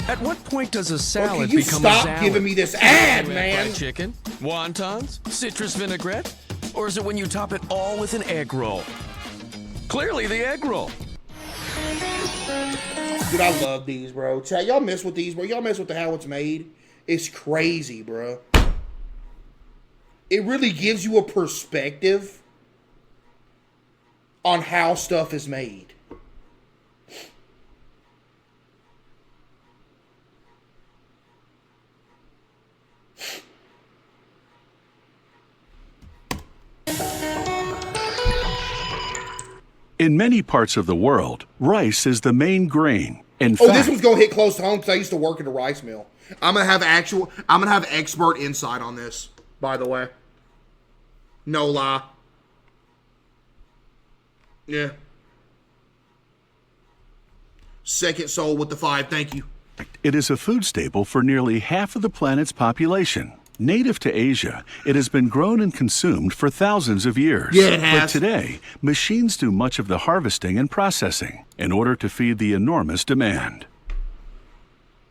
At what point does a salad you become a stop salad? giving me this ad, Wet man? fried chicken, wontons, citrus vinaigrette, or is it when you top it all with an egg roll? Clearly the egg roll. Dude, I love these, bro. Chat, y'all mess with these, bro. Y'all mess with how it's made. It's crazy, bro. It really gives you a perspective on how stuff is made. In many parts of the world, rice is the main grain. In Oh, fact, this one's gonna hit close to home because I used to work at a rice mill. I'm gonna have expert insight on this, by the way. No lie. Yeah. Second soul with the 5, thank you. it is a food staple for nearly half of the planet's population. Native to Asia, it has been grown and consumed for thousands of years. Yeah, it has. But today, machines do much of the harvesting and processing in order to feed the enormous demand.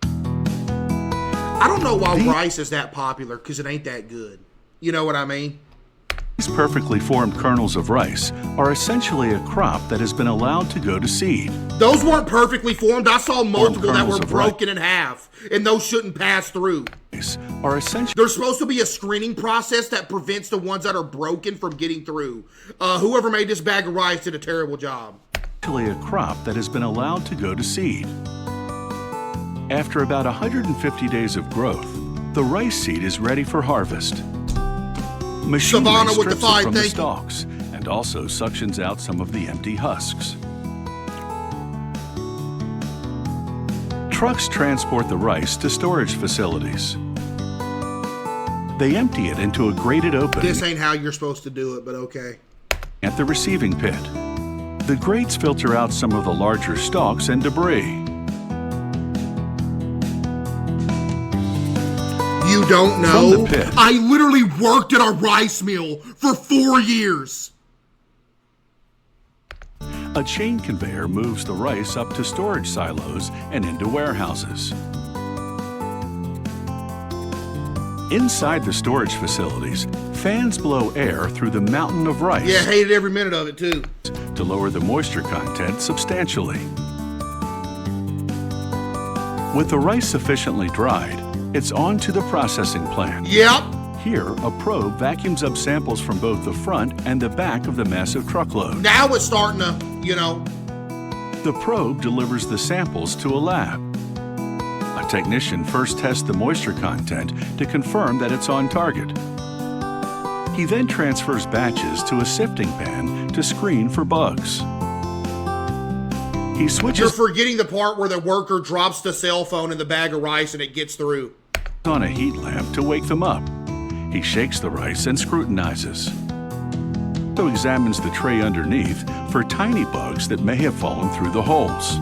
I don't know why rice is that popular, because it ain't that good. You know what I mean? These perfectly formed kernels of rice are essentially a crop that has been allowed to go to seed. Those weren't perfectly formed. I saw multiple that kernels were of rice. broken in half, and those shouldn't pass through. Are essentially There's supposed to be a screening process that prevents the ones that are broken from getting through. Whoever made this bag of rice did a terrible job. a crop that has been allowed to go to seed. After about 150 days of growth, the rice seed is ready for harvest. Machinery Savannah with the strips it 5, from the thank you. stalks and also suctions out some of the empty husks. Trucks transport the rice to storage facilities. They empty it into a grated opening This ain't how you're supposed to do it, but okay. at the receiving pit. The grates filter out some of the larger stalks and debris. You don't From know? the pit. I literally worked at a rice mill for 4 years. A chain conveyor moves the rice up to storage silos and into warehouses. Inside the storage facilities, fans blow air through the mountain of rice Yeah, hated every minute of it too. to lower the moisture content substantially. With the rice sufficiently dried, it's on to the processing plant. Yep. Here, a probe vacuums up samples from both the front and the back of the massive truckload. Now it's starting to, you know. The probe delivers the samples to a lab. A technician first tests the moisture content to confirm that it's on target. He then transfers batches to a sifting pan to screen for bugs. He You're switches forgetting the part where the worker drops the cell phone in the bag of rice and it gets through. on a heat lamp to wake them up. He shakes the rice and scrutinizes. So examines the tray underneath for tiny bugs that may have fallen through the holes.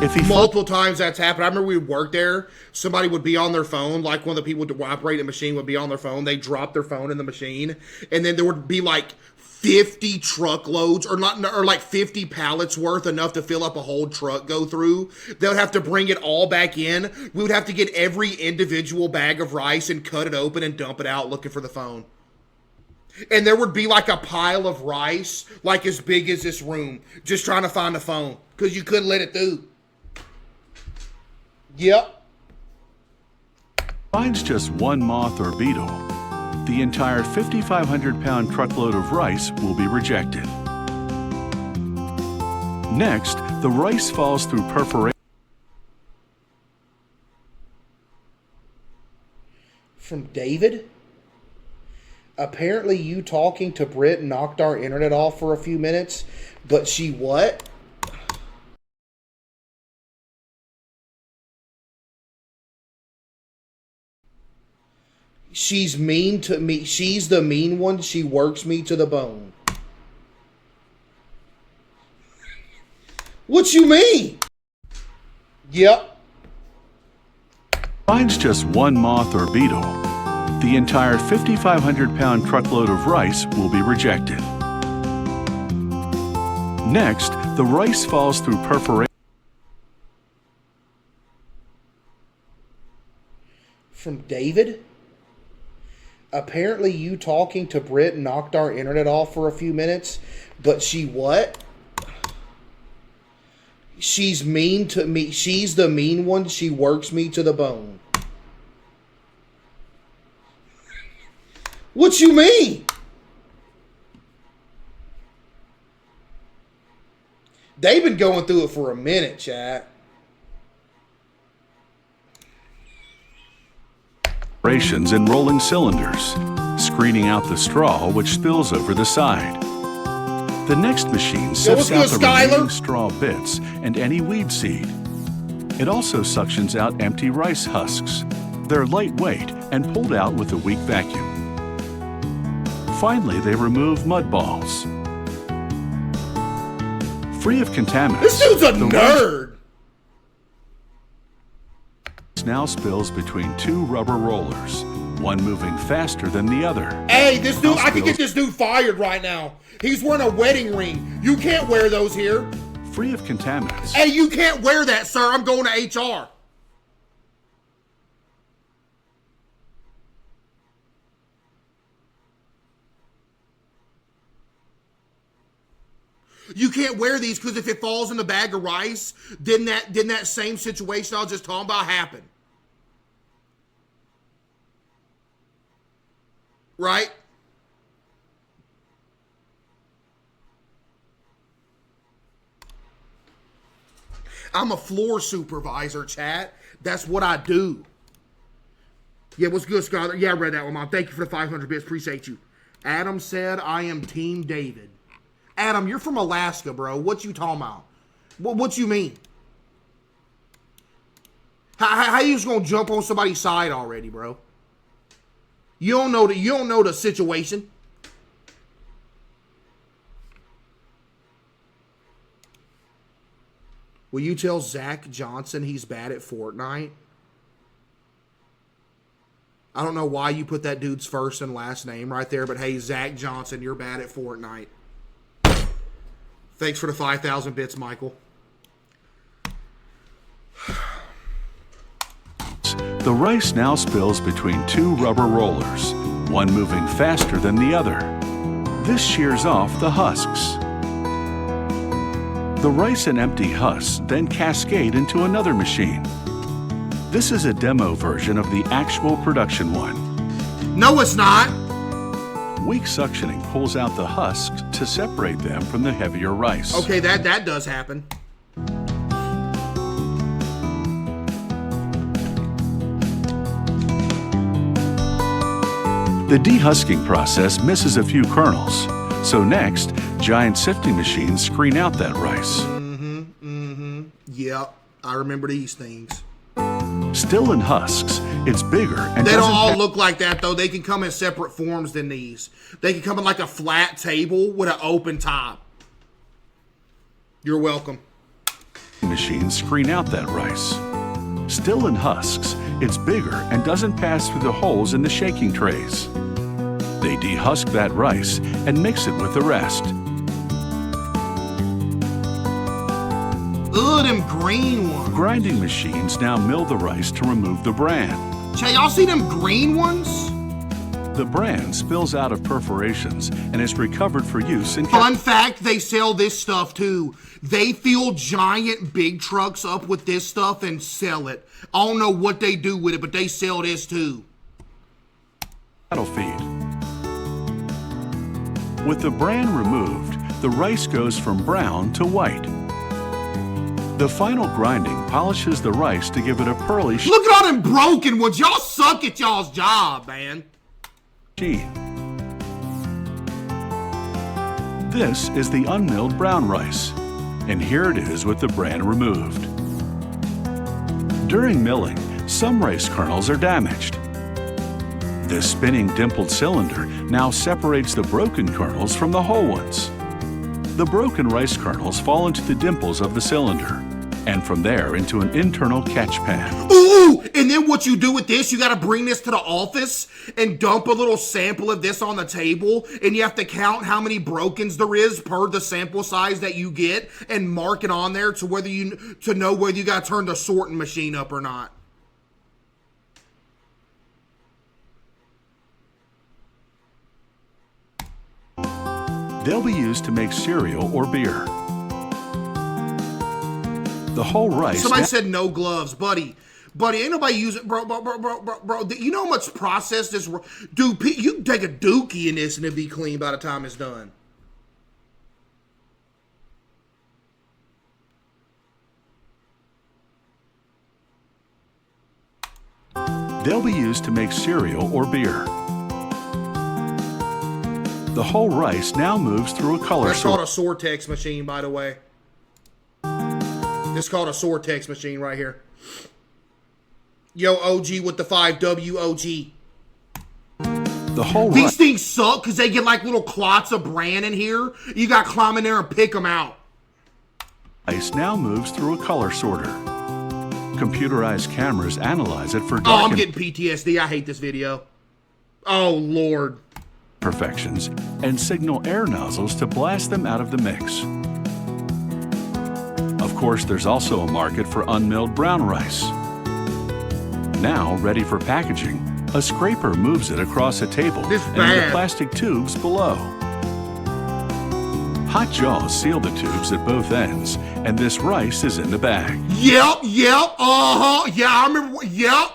If he Multiple times that's happened. I remember we would work there. Somebody would be on their phone, like one of the people who operate a machine would be on their phone. They drop their phone in the machine, and then there would be like 50 truckloads, or like 50 pallets worth, enough to fill up a whole truck go through. They would have to bring it all back in. We would have to get every individual bag of rice and cut it open and dump it out looking for the phone. And there would be like a pile of rice, like as big as this room, just trying to find the phone, because you couldn't let it through. Yep. finds just one moth or beetle, the entire 5,500-pound truckload of rice will be rejected. Next, the rice falls through perforation From David? Apparently you talking to Britt knocked our internet off for a few minutes, but she what? She's mean to me. She's the mean one. She works me to the bone. What you mean? Yep. finds just one moth or beetle, the entire 5,500-pound truckload of rice will be rejected. Next, the rice falls through perforation From David. Apparently you talking to Britt knocked our internet off for a few minutes, but she what? She's mean to me. She's the mean one. She works me to the bone. What you mean? They've been going through it for a minute, chat. Operations in rolling cylinders, screening out the straw which spills over the side. The next machine sifts out the remaining straw bits and any weed seed. It also suctions out empty rice husks. They're lightweight and pulled out with a weak vacuum. Finally, they remove mud balls. Free of contaminants. This dude's a nerd. Now spills between two rubber rollers, one moving faster than the other. Hey, this dude, I can get this dude fired right now. He's wearing a wedding ring. You can't wear those here. Free of contaminants. Hey, you can't wear that, sir. I'm going to HR. You can't wear these because if it falls in the bag of rice, then that same situation I was just talking about happened. Right? I'm a floor supervisor, chat. That's what I do. Yeah, what's good, Skyler? Yeah, I read that one, Mom. Thank you for the 500 bits. Appreciate you. Adam said, I am Team David. Adam, you're from Alaska, bro. What you talking about? What you mean? How you just gonna jump on somebody's side already, bro? You don't know the situation. Will you tell Zach Johnson he's bad at Fortnite? I don't know why you put that dude's first and last name right there, but hey, Zach Johnson, you're bad at Fortnite. Thanks for the 5,000 bits, Michael. The rice now spills between two rubber rollers, one moving faster than the other. This shears off the husks. The rice and empty husks then cascade into another machine. This is a demo version of the actual production one. No, it's not. Weak suctioning pulls out the husks to separate them from the heavier rice. Okay, that does happen. The dehusking process misses a few kernels. So next, giant sifting machines screen out that rice. Yep, I remember these things. Still in husks, it's bigger and they don't all look like that though. They can come in separate forms than these. They can come in like a flat table with an open top. You're welcome. Machines screen out that rice. Still in husks, it's bigger and doesn't pass through the holes in the shaking trays. They dehusk that rice and mix it with the rest. Ugh, them green ones. Grinding machines now mill the rice to remove the bran. Chay, y'all see them green ones? The bran spills out of perforations and is recovered for use in... Fun fact, they sell this stuff too. They fill giant big trucks up with this stuff and sell it. I don't know what they do with it, but they sell this too. Cattle feed. With the bran removed, the rice goes from brown to white. The final grinding polishes the rice to give it a pearly sheen. Look at all them broken ones. Y'all suck at y'all's job, man. This is the unmilled brown rice, and here it is with the bran removed. During milling, some rice kernels are damaged. This spinning dimpled cylinder now separates the broken kernels from the whole ones. The broken rice kernels fall into the dimples of the cylinder, and from there into an internal catch pan. Ooh, and then what you do with this, you gotta bring this to the office and dump a little sample of this on the table, and you have to count how many brokens there is per the sample size that you get and mark it on there to know whether you gotta turn the sorting machine up or not. They'll be used to make cereal or beer. The whole rice... Somebody said no gloves, buddy. Buddy, ain't nobody using... Bro. You know how much process this... Dude, you can take a dookie in this and it'll be clean by the time it's done. They'll be used to make cereal or beer. The whole rice now moves through a color That's called a Sortex machine, by the way. This is called a Sortex machine right here. Yo, OG with the 5W OG. The whole These things suck because they get like little clots of bran in here. You got to climb in there and pick them out. rice now moves through a color sorter. Computerized cameras analyze it for Oh, dark I'm getting PTSD. I hate this video. Oh, Lord. imperfections and signal air nozzles to blast them out of the mix. Of course, there's also a market for unmilled brown rice. Now, ready for packaging, a scraper moves it across a table and into plastic tubes below. Hot jaws seal the tubes at both ends, and this rice is in the bag. Yep, uh-huh. Yeah, I remember. Yep.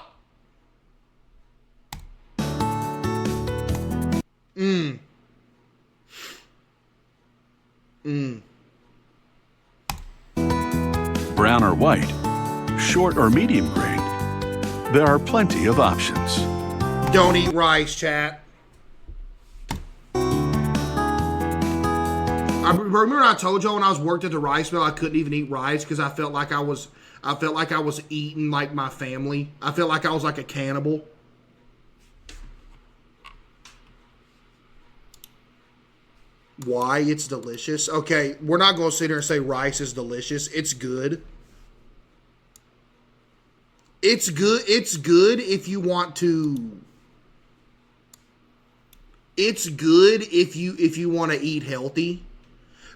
Brown or white, short or medium grain, there are plenty of options. Don't eat rice, chat. I remember I told y'all when I was worked at the rice mill I couldn't even eat rice because I felt like I was eating like my family. I felt like I was like a cannibal. Why? It's delicious. Okay, we're not going to sit here and say rice is delicious. It's good. It's good. It's good if you want to. It's good if you want to eat healthy.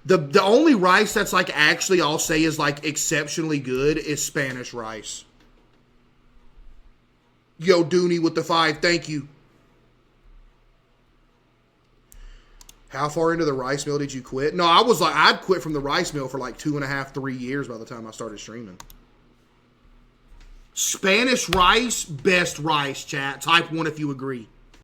The only rice that's like actually I'll say is like exceptionally good is Spanish rice. Yo, Dooney with the 5, thank you. How far into the rice mill did you quit? No, I'd quit from the rice mill for like 2.5, 3 years by the time I started streaming. Spanish rice, best rice, chat. Type 1 if you agree.